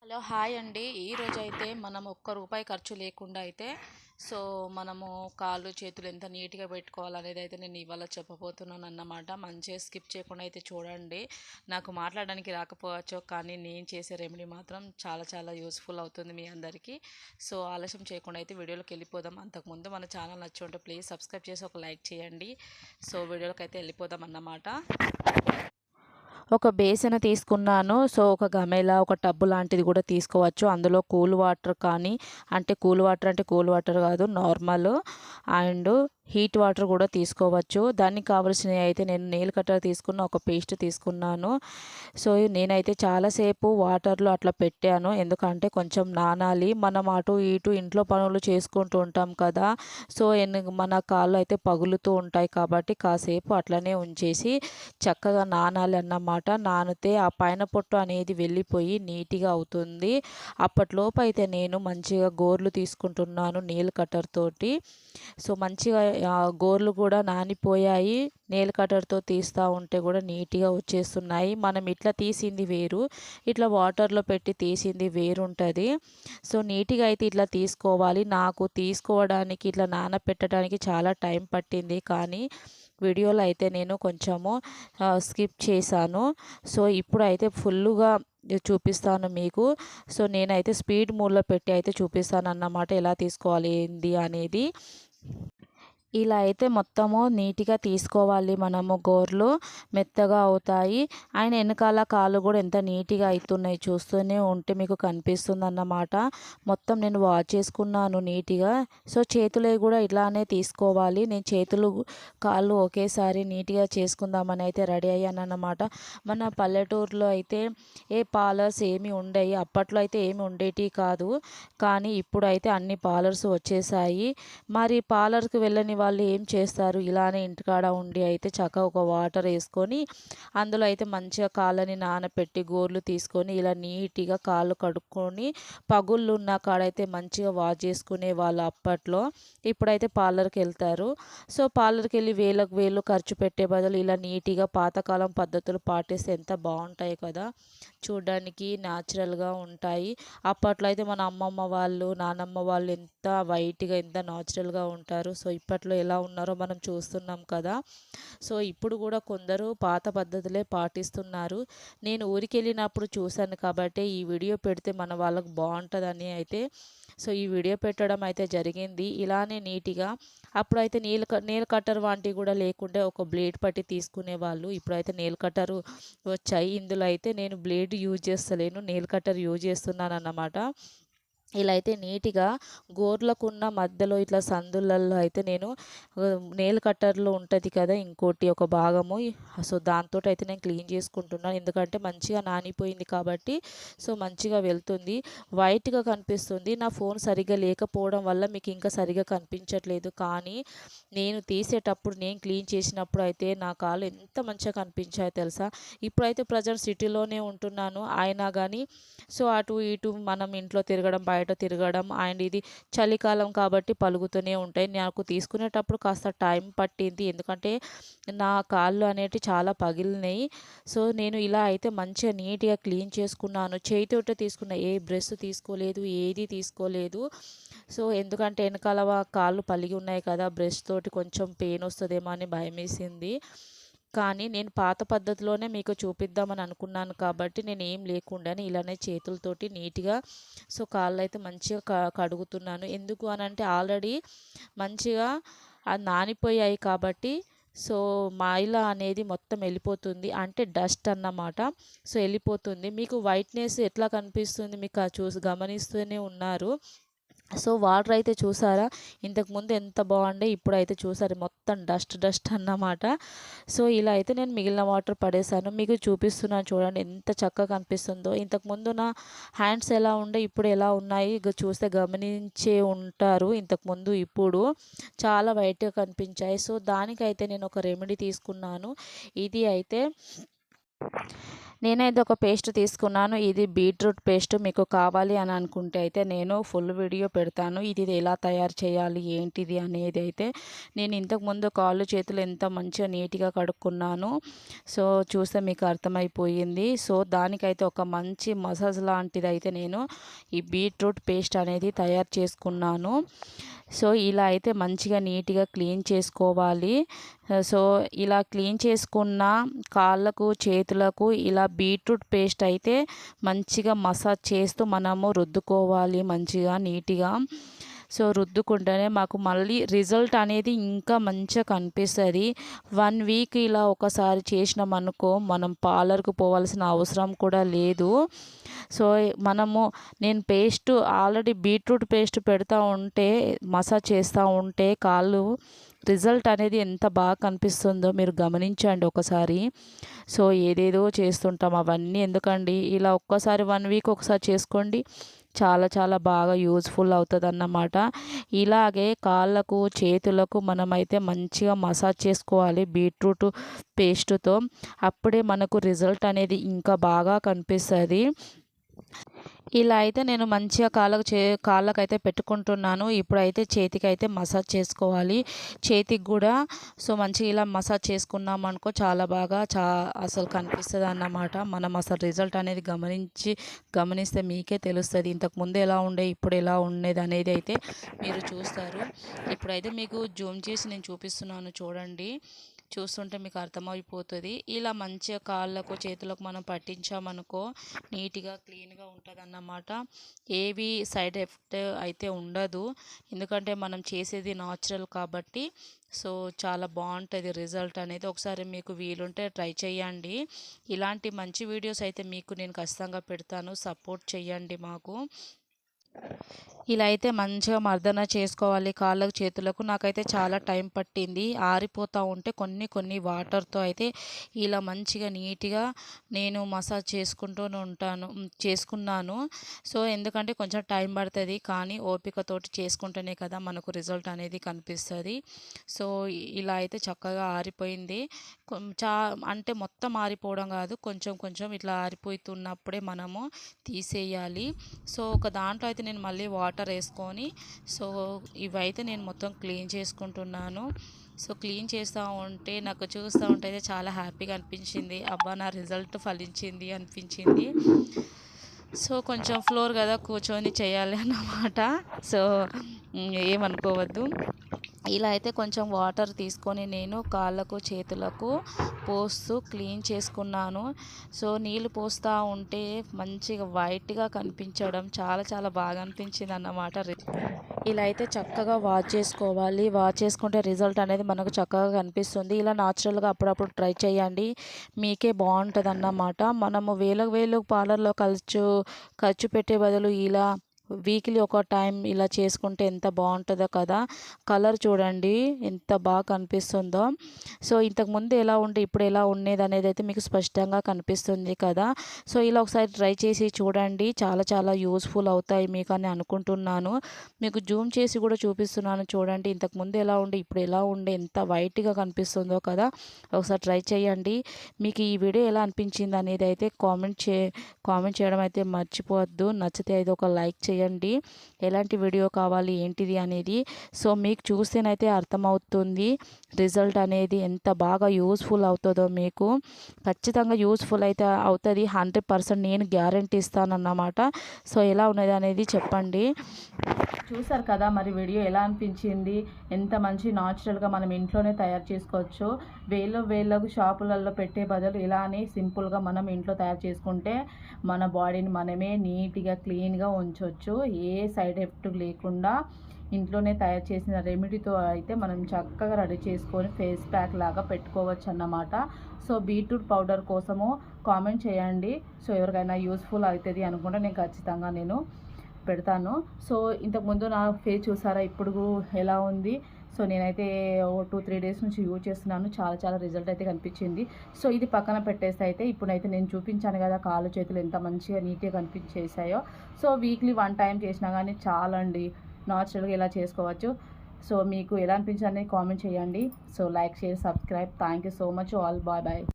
Hello hi అండి. ఈరోజైతే మనం ఒక్క రూపాయి ఖర్చు లేకుండా అయితే మనము కాళ్ళు చేతులు ఎంత నీట్గా పెట్టుకోవాలనేది అయితే నేను ఇవాళ చెప్పబోతున్నాను అన్నమాట. మంచిగా స్కిప్ చేయకుండా అయితే చూడండి. నాకు మాట్లాడడానికి రాకపోవచ్చు, కానీ నేను చేసే రెమెడీ మాత్రం చాలా చాలా యూస్ఫుల్ అవుతుంది మీ అందరికీ. ఆలస్యం చేయకుండా అయితే వీడియోలోకి వెళ్ళిపోదాం. అంతకుముందు మన ఛానల్ నచ్చి ఉంటే ప్లీజ్ సబ్స్క్రైబ్ చేసి ఒక లైక్ చేయండి. వీడియోలోకి అయితే వెళ్ళిపోదాం అన్నమాట. ఒక బేసన్ తీసుకున్నాను. ఒక గమేలా, ఒక టబ్బు లాంటిది కూడా తీసుకోవచ్చు. అందులో కూల్ వాటర్ కానీ, అంటే కూల్ వాటర్ కాదు, నార్మల్ అండ్ హీట్ వాటర్ కూడా తీసుకోవచ్చు. దానికి కావాల్సినవి అయితే నేను నెయిల్ కట్టర్ తీసుకున్న, ఒక పేస్ట్ తీసుకున్నాను. నేనైతే చాలాసేపు వాటర్లో అట్లా పెట్టాను, ఎందుకంటే కొంచెం నానాలి. మనం అటు ఇటు ఇంట్లో పనులు చేసుకుంటూ ఉంటాం కదా, మన కాళ్ళు అయితే పగులుతూ ఉంటాయి కాబట్టి కాసేపు అట్లనే ఉంచేసి చక్కగా నానాలి అన్నమాట. నానితే ఆ పైన పొట్టు అనేది వెళ్ళిపోయి నీట్గా అవుతుంది. అప్పట్లోపు అయితే నేను మంచిగా గోర్లు తీసుకుంటున్నాను నెయిల్ కట్టర్ తోటి. మంచిగా గోర్లు కూడా నానిపోయాయి. నెయిల్ కట్టర్తో తీస్తూ ఉంటే కూడా నీట్గా వచ్చేస్తున్నాయి. మనం ఇట్లా తీసింది వేరు, ఇట్లా వాటర్లో పెట్టి తీసింది వేరు ఉంటుంది. నీట్గా అయితే ఇట్లా తీసుకోవాలి. నాకు తీసుకోవడానికి ఇట్లా నానబెట్టడానికి చాలా టైం పట్టింది, కానీ వీడియోలో అయితే నేను కొంచెము స్కిప్ చేశాను. ఇప్పుడైతే ఫుల్లుగా చూపిస్తాను మీకు. నేనైతే స్పీడ్ మోడ్లో పెట్టి అయితే చూపిస్తాను అన్నమాట, ఎలా తీసుకోవాలి ఏంది అనేది. ఇలా అయితే మొత్తము నీట్గా తీసుకోవాలి. మనము గోర్లు మెత్తగా అవుతాయి. ఆయన వెనకాల కాళ్ళు కూడా ఎంత నీట్గా అవుతున్నాయి, చూస్తూనే ఉంటే మీకు కనిపిస్తుంది అన్నమాట. మొత్తం నేను వాష్ చేసుకున్నాను నీట్గా. చేతులు కూడా ఇలానే తీసుకోవాలి. నేను చేతులు కాళ్ళు ఒకేసారి నీట్గా చేసుకుందామని అయితే రెడీ అయ్యాను అన్నమాట. మన పల్లెటూరులో అయితే ఏ పార్లర్స్ ఏమి ఉండయి, అప్పట్లో అయితే ఏమి ఉండేటివి కాదు, కానీ ఇప్పుడైతే అన్ని పార్లర్స్ వచ్చేసాయి. మరి పార్లర్కి వెళ్ళని వాళ్ళు ఏం చేస్తారు, ఇలానే ఇంటికాడ ఉండి అయితే చక్కగా ఒక వాటర్ వేసుకొని అందులో అయితే మంచిగా కాళ్ళని నానపెట్టి గోర్లు తీసుకొని ఇలా నీట్గా కాళ్ళు కడుక్కొని పగుళ్ళు ఉన్న కాడైతే మంచిగా వాష్ చేసుకునే వాళ్ళు అప్పట్లో. ఇప్పుడైతే పార్లర్కి వెళ్తారు. పార్లర్కి వెళ్ళి వేలకు వేలు ఖర్చు పెట్టే బదులు ఇలా నీట్గా పాతకాలం పద్ధతులు పాటిస్తే ఎంత బాగుంటాయి కదా, చూడడానికి న్యాచురల్గా ఉంటాయి. అప్పట్లో అయితే మన అమ్మమ్మ వాళ్ళు, నానమ్మ వాళ్ళు ఎంత వైట్గా, ఎంత న్యాచురల్గా ఉంటారు. ఇప్పట్లో ఎలా ఉన్నారో మనం చూస్తున్నాం కదా. ఇప్పుడు కూడా కొందరు పాత పద్ధతులే పాటిస్తున్నారు. నేను ఊరికి వెళ్ళినప్పుడు చూశాను కాబట్టి ఈ వీడియో పెడితే మన వాళ్ళకు బాగుంటుందని అయితే ఈ వీడియో పెట్టడం అయితే జరిగింది. ఇలానే నీట్గా అప్పుడైతే నెయిల్ కట్టర్ వంటివి కూడా లేకుంటే ఒక బ్లేడ్ పట్టి తీసుకునేవాళ్ళు. ఇప్పుడైతే నెయిల్ కట్టర్ వచ్చాయి. ఇందులో అయితే నేను బ్లేడ్ యూజ్ చేస్తలేను, నెయిల్ కట్టర్ యూజ్ చేస్తున్నాను అన్నమాట. ఇలా అయితే నీట్గా గోర్లకున్న మధ్యలో ఇట్లా సందులలో అయితే నేను నెయిల్ కట్టర్లో ఉంటుంది కదా ఇంకోటి ఒక భాగము, దాంతో అయితే నేను క్లీన్ చేసుకుంటున్నాను. ఎందుకంటే మంచిగా నానిపోయింది కాబట్టి మంచిగా వెళ్తుంది, వైట్గా కనిపిస్తుంది. నా ఫోన్ సరిగ్గా లేకపోవడం వల్ల మీకు ఇంకా సరిగ్గా కనిపించట్లేదు, కానీ నేను తీసేటప్పుడు, నేను క్లీన్ చేసినప్పుడు అయితే నా కాళ్ళు ఎంత మంచిగా కనిపించాయో తెలుసా. ఇప్పుడైతే ప్రజెంట్ సిటీలోనే ఉంటున్నాను, అయినా కానీ అటు ఇటు మనం ఇంట్లో తిరగడం, బయట తిరగడం, అండ్ ఇది చలికాలం కాబట్టి పలుగుతూనే ఉంటాయి. నాకు తీసుకునేటప్పుడు కాస్త టైం పట్టింది, ఎందుకంటే నా కాళ్ళు అనేటివి చాలా పగిలినాయి. నేను ఇలా అయితే మంచిగా నీట్గా క్లీన్ చేసుకున్నాను. చేతితోటే తీసుకున్న, ఏ బ్రష్ తీసుకోలేదు, ఏది తీసుకోలేదు. ఎందుకంటే వెనకాల కాళ్ళు పలిగి ఉన్నాయి కదా, బ్రష్ తోటి కొంచెం పెయిన్ వస్తుందేమో అని భయం వేసింది. కానీ నేను పాత పద్ధతిలోనే మీకు చూపిద్దామని అనుకున్నాను కాబట్టి నేను ఏం లేకుండానే ఇలానే చేతులతోటి నీట్గా కాళ్ళు అయితే మంచిగా కడుగుతున్నాను. ఎందుకు అని అంటే ఆల్రెడీ మంచిగా అది నానిపోయాయి కాబట్టి మైల అనేది మొత్తం వెళ్ళిపోతుంది, అంటే డస్ట్ అన్నమాట. వెళ్ళిపోతుంది. మీకు వైట్నెస్ ఎట్లా కనిపిస్తుంది, మీకు చూసి గమనిస్తూనే ఉన్నారు. వాటర్ అయితే చూసారా, ఇంతకుముందు ఎంత బాగుండే, ఇప్పుడైతే చూసారు మొత్తం డస్ట్ అన్నమాట. ఇలా అయితే నేను మిగిలిన వాటర్ పడేసాను, మీకు చూపిస్తున్నాను చూడండి ఎంత చక్కగా కనిపిస్తుందో. ఇంతకుముందు నా హ్యాండ్స్ ఎలా ఉండే, ఇప్పుడు ఎలా ఉన్నాయి చూస్తే గమనించే ఉంటారు. ఇంతకుముందు ఇప్పుడు చాలా వైట్గా కనిపించాయి. దానికైతే నేను ఒక రెమెడీ తీసుకున్నాను. ఇది అయితే నేనైతే ఒక పేస్ట్ తీసుకున్నాను. ఇది బీట్రూట్ పేస్ట్. మీకు కావాలి అని అనుకుంటే అయితే నేను ఫుల్ వీడియో పెడతాను. ఇది ఎలా తయారు చేయాలి ఏంటిది అనేది అయితే. నేను ఇంతకుముందు కాళ్ళు చేతులు ఎంత మంచిగా నీట్గా కడుక్కున్నాను. సో చూస్తే మీకు అర్థమైపోయింది. సో దానికైతే ఒక మంచి మసాజ్ లాంటిది అయితే నేను ఈ బీట్రూట్ పేస్ట్ అనేది తయారు చేసుకున్నాను. సో ఇలా అయితే మంచిగా నీట్గా క్లీన్ చేసుకోవాలి. సో ఇలా క్లీన్ చేసుకున్న కాళ్ళకు చేతులకు ఇలా బీట్రూట్ పేస్ట్ అయితే మంచిగా మసాజ్ చేస్తూ మనము రుద్దుకోవాలి మంచిగా నీట్గా. సో రుద్దుకుంటేనే మాకు మళ్ళీ రిజల్ట్ అనేది ఇంకా మంచిగా కనిపిస్తుంది. 1 వీక్ ఇలా ఒకసారి చేసినామనుకో మనం పార్లర్కు పోవాల్సిన అవసరం కూడా లేదు. సో నేను పేస్ట్ ఆల్రెడీ బీట్రూట్ పేస్ట్ పెడతా ఉంటే మసాజ్ చేస్తూ ఉంటే కాళ్ళు రిజల్ట్ అనేది ఎంత బాగా కనిపిస్తుందో మీరు గమనించండి ఒకసారి. సో ఏదేదో చేస్తుంటాం అవన్నీ ఎందుకండి, ఇలా ఒక్కసారి 1 వీక్ ఒకసారి చేసుకోండి, చాలా చాలా బాగా యూజ్ఫుల్ అవుతుంది అన్నమాట. ఇలాగే కాళ్ళకు చేతులకు మనమైతే మంచిగా మసాజ్ చేసుకోవాలి బీట్రూట్ పేస్ట్తో. అప్పుడే మనకు రిజల్ట్ అనేది ఇంకా బాగా కనిపిస్తుంది. ఇలా అయితే నేను మంచిగా కాళ్ళకైతే పెట్టుకుంటున్నాను. ఇప్పుడైతే చేతికైతే మసాజ్ చేసుకోవాలి. చేతికి కూడా సో మంచిగా ఇలా మసాజ్ చేసుకున్నాం అనుకో చాలా బాగా అసలు కనిపిస్తుంది అన్నమాట. మనం అసలు రిజల్ట్ అనేది గమనిస్తే మీకే తెలుస్తుంది. ఇంతకుముందు ఎలా ఉండే ఇప్పుడు ఎలా ఉండేది అనేది అయితే మీరు చూస్తారు. ఇప్పుడైతే మీకు జూమ్ చేసి నేను చూపిస్తున్నాను చూడండి. చూస్తుంటే మీకు అర్థమైపోతుంది. ఇలా మంచిగా కాళ్ళకు చేతులకు మనం పట్టించామనుకో నీట్గా క్లీన్గా ఉంటుంది అన్నమాట. ఏవి సైడ్ ఎఫెక్ట్ అయితే ఉండదు. ఎందుకంటే మనం చేసేది న్యాచురల్ కాబట్టి సో చాలా బాగుంటుంది రిజల్ట్ అనేది. ఒకసారి మీకు వీలుంటే ట్రై చేయండి. ఇలాంటి మంచి వీడియోస్ అయితే మీకు నేను ఖచ్చితంగా పెడతాను. సపోర్ట్ చేయండి మాకు. ఇలా అయితే మంచిగా మర్దన చేసుకోవాలి కాళ్ళకు చేతులకు. నాకైతే చాలా టైం పట్టింది. ఆరిపోతూ ఉంటే కొన్ని వాటర్తో అయితే ఇలా మంచిగా నీట్గా నేను మసాజ్ చేసుకున్నాను. సో ఎందుకంటే కొంచెం టైం పడుతుంది, కానీ ఓపికతోటి చేసుకుంటేనే కదా మనకు రిజల్ట్ అనేది కనిపిస్తుంది. సో ఇలా అయితే చక్కగా ఆరిపోయింది. అంటే మొత్తం ఆరిపోవడం కాదు, కొంచెం ఇట్లా ఆరిపోతున్నప్పుడే మనము తీసేయాలి. సో ఒక దాంట్లో అయితే నేను మళ్ళీ వాటర్ వేసుకొని సో ఇవైతే నేను మొత్తం క్లీన్ చేసుకుంటున్నాను. సో క్లీన్ చేస్తూ ఉంటే నాకు చూస్తూ ఉంటే అయితే చాలా హ్యాపీగా అనిపించింది. అబ్బా నా రిజల్ట్ ఫలించింది అనిపించింది. సో కొంచెం ఫ్లోర్ కదా కూర్చొని చేయాలి అన్నమాట. సో ఏమనుకోవద్దు. ఇలా అయితే కొంచెం వాటర్ తీసుకొని నేను కాళ్ళకు చేతులకు పోస్తూ క్లీన్ చేసుకున్నాను. సో నీళ్ళు పోస్తూ ఉంటే మంచిగా వైట్గా కనిపించడం చాలా చాలా బాగా అనిపించింది అన్నమాట. ఇలా అయితే చక్కగా వాష్ చేసుకోవాలి. వాష్ చేసుకుంటే రిజల్ట్ అనేది మనకు చక్కగా కనిపిస్తుంది. ఇలా న్యాచురల్గా అప్పుడప్పుడు ట్రై చేయండి, మీకే బాగుంటుంది అన్నమాట. మనము వేలకు పార్లర్లో ఖర్చు పెట్టే బదులు ఇలా వీక్లీ ఒక టైం ఇలా చేసుకుంటే ఎంత బాగుంటుందో కదా. కలర్ చూడండి ఎంత బాగా కనిపిస్తుందో. సో ఇంతకుముందు ఎలా ఉండే ఇప్పుడు ఎలా ఉండేది అనేది అయితే మీకు స్పష్టంగా కనిపిస్తుంది కదా. సో ఇలా ఒకసారి ట్రై చేసి చూడండి, చాలా చాలా యూస్ఫుల్ అవుతాయి మీకు అని అనుకుంటున్నాను. మీకు జూమ్ చేసి కూడా చూపిస్తున్నాను చూడండి. ఇంతకుముందు ఎలా ఉండే ఇప్పుడు ఎలా ఉండే ఎంత వైట్గా కనిపిస్తుందో కదా. ఒకసారి ట్రై చేయండి. మీకు ఈ వీడియో ఎలా అనిపించింది అనేది అయితే కామెంట్ చేయడం అయితే మర్చిపోవద్దు. నచ్చితే అయితే ఒక లైక్ చేయండి. ఎలాంటి వీడియో కావాలి ఏంటిది అనేది సో మీకు చూస్తేనైతే అర్థమవుతుంది రిజల్ట్ అనేది ఎంత బాగా యూస్ఫుల్ అవుతుందో. మీకు ఖచ్చితంగా యూస్ఫుల్ అయితే అవుతుంది, 100% నేను గ్యారంటీ ఇస్తానన్నమాట. సో ఎలా ఉన్నది అనేది చెప్పండి. చూసారు కదా మరి వీడియో ఎలా అనిపించింది. ఎంత మంచి న్యాచురల్గా మనం ఇంట్లోనే తయారు చేసుకోవచ్చు. వేలకు షాపులలో పెట్టే బదులు ఇలానే సింపుల్గా మనం ఇంట్లో తయారు చేసుకుంటే మన బాడీని మనమే నీట్గా క్లీన్గా ఉంచవచ్చు. ఏ సైడ్ ఎఫెక్ట్ లేకుండా ఇంట్లోనే తయారు చేసిన రెమెడీతో అయితే మనం చక్కగా రెడీ చేసుకొని ఫేస్ ప్యాక్ లాగా పెట్టుకోవచ్చు అన్నమాట. సో బీట్రూట్ పౌడర్ కోసము కామెంట్ చేయండి. సో ఎవరికైనా యూస్ఫుల్ అవుతుంది అనుకుంటే నేను ఖచ్చితంగా పెడతాను. సో ఇంతకుముందు నా ఫేస్ చూసారా ఇప్పుడు ఎలా ఉంది. సో నేనైతే 2-3 డేస్ నుంచి యూజ్ చేస్తున్నాను. చాలా చాలా రిజల్ట్ అయితే కనిపించింది. సో ఇది పక్కన పెట్టేస్తే అయితే ఇప్పుడైతే నేను చూపించాను కదా కాళ్ళు చేతులు ఎంత మంచిగా నీట్గా కనిపించేసాయో. సో వీక్లీ 1 టైం చేసినా కానీ చాలండి, న్యాచురల్గా ఇలా చేసుకోవచ్చు. సో మీకు ఎలా అనిపించింది కామెంట్ చేయండి. So like, share, subscribe. Thank you so much all. Bye bye.